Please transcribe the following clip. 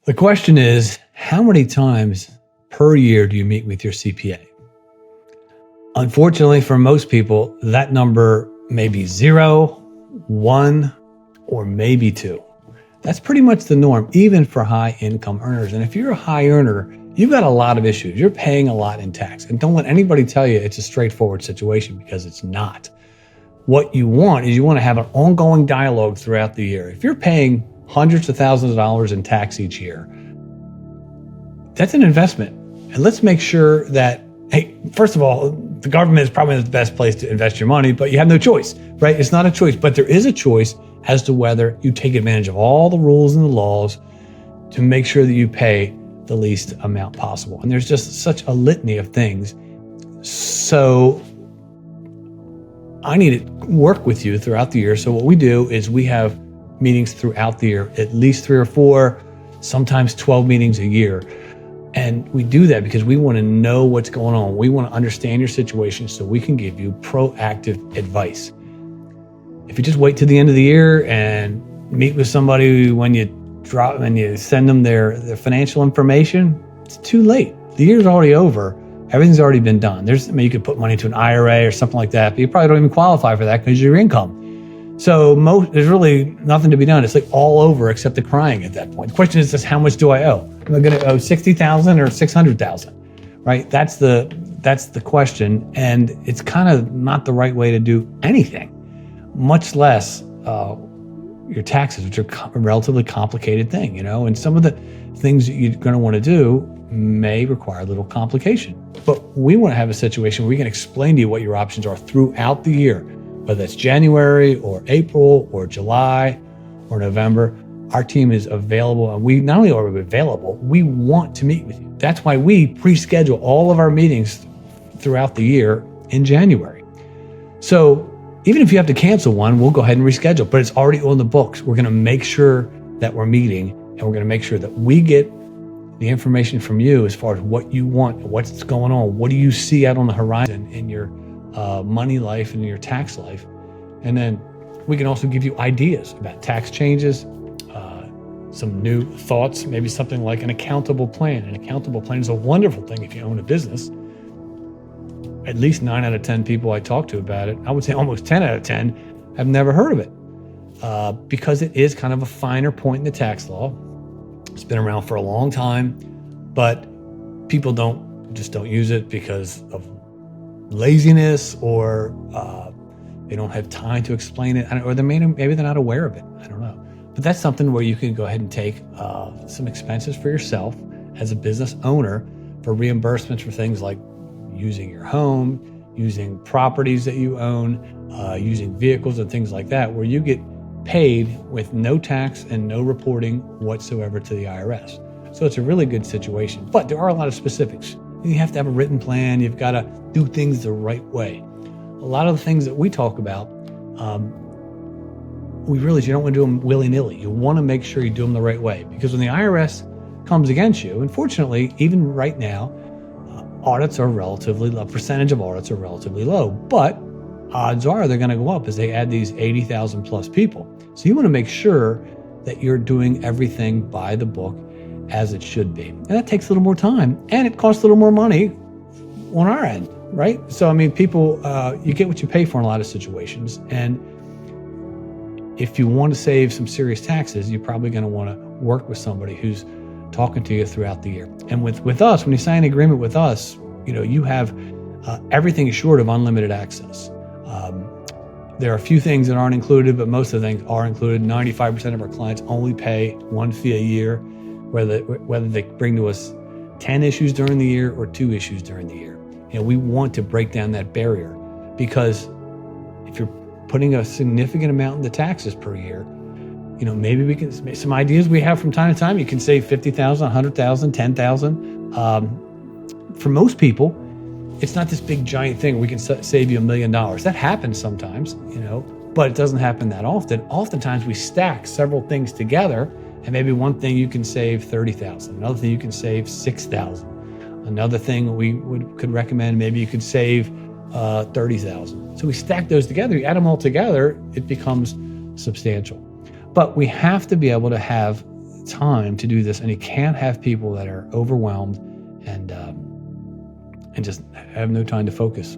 The question is, how many times per year do you meet with your CPA? Unfortunately, for most people, that number may be 0, 1, or maybe 2. That's pretty much the norm, even for high income earners. And if you're a high earner, you've got a lot of issues. You're paying a lot in tax. And don't let anybody tell you it's a straightforward situation, because it's not. What you want is you want to have an ongoing dialogue throughout the year. If you're paying hundreds of thousands of dollars in tax each year, that's an investment. And let's make sure that, hey, first of all, the government is probably the best place to invest your money, but you have no choice, right? It's not a choice, but there is a choice as to whether you take advantage of all the rules and the laws to make sure that you pay the least amount possible. And there's just such a litany of things. So I need to work with you throughout the year. So what we do is we have meetings throughout the year, at least 3 or 4, sometimes 12 meetings a year. And we do that because we want to know what's going on. We want to understand your situation so we can give you proactive advice. If you just wait to the end of the year and meet with somebody when you send them their financial information, it's too late. The year's already over. Everything's already been done. You could put money into an IRA or something like that, but you probably don't even qualify for that because of your income. So there's really nothing to be done. It's like all over except the crying at that point. The question is just, how much do I owe? Am I going to owe $60,000 or $600,000? Right? That's the question, and it's kind of not the right way to do anything, much less your taxes, which are a relatively complicated thing, And some of the things that you're going to want to do may require a little complication. But we want to have a situation where we can explain to you what your options are throughout the year, whether it's January or April or July or November. Our team is available, and we not only are we available, we want to meet with you. That's why we pre-schedule all of our meetings throughout the year in January. So even if you have to cancel one, we'll go ahead and reschedule, but it's already on the books. We're going to make sure that we're meeting, and we're going to make sure that we get the information from you as far as what you want, what's going on, what do you see out on the horizon in your money life and your tax life. And then we can also give you ideas about tax changes, some new thoughts, maybe something like an accountable plan. An accountable plan is a wonderful thing if you own a business. At least 9 out of 10 people I talk to about it, I would say almost 10 out of 10, have never heard of it, because it is kind of a finer point in the tax law. It's been around for a long time, but people just don't use it because of laziness, or they don't have time to explain it, or maybe they're not aware of it. I don't know. But that's something where you can go ahead and take some expenses for yourself as a business owner for reimbursements for things like using your home, using properties that you own, using vehicles and things like that, where you get paid with no tax and no reporting whatsoever to the IRS. So it's a really good situation. But there are a lot of specifics. You have to have a written plan. You've got to do things the right way. A lot of the things that we talk about, you don't want to do them willy-nilly. You want to make sure you do them the right way, because when the IRS comes against you, unfortunately, even right now, audits are relatively low. Percentage of audits are relatively low, but odds are they're going to go up as they add these 80,000 plus people. So you want to make sure that you're doing everything by the book as it should be. And that takes a little more time, and it costs a little more money on our end, right? So, people, you get what you pay for in a lot of situations. And if you want to save some serious taxes, you're probably going to want to work with somebody who's talking to you throughout the year. And with us, when you sign an agreement with us, you have everything short of unlimited access. There are a few things that aren't included, but most of the things are included. 95% of our clients only pay one fee a year, whether they bring to us 10 issues during the year or 2 issues during the year. We want to break down that barrier, because if you're putting a significant amount in the taxes per year, maybe we can make some ideas we have from time to time. You can save $50,000, $100,000, $10,000. For most people, it's not this big giant thing. We can save you $1 million. That happens sometimes, but it doesn't happen that often. Oftentimes we stack several things together, and maybe one thing you can save $30,000, another thing you can save $6,000, another thing we could recommend, maybe you could save $30,000. So we stack those together, you add them all together, it becomes substantial. But we have to be able to have time to do this, and you can't have people that are overwhelmed and just have no time to focus.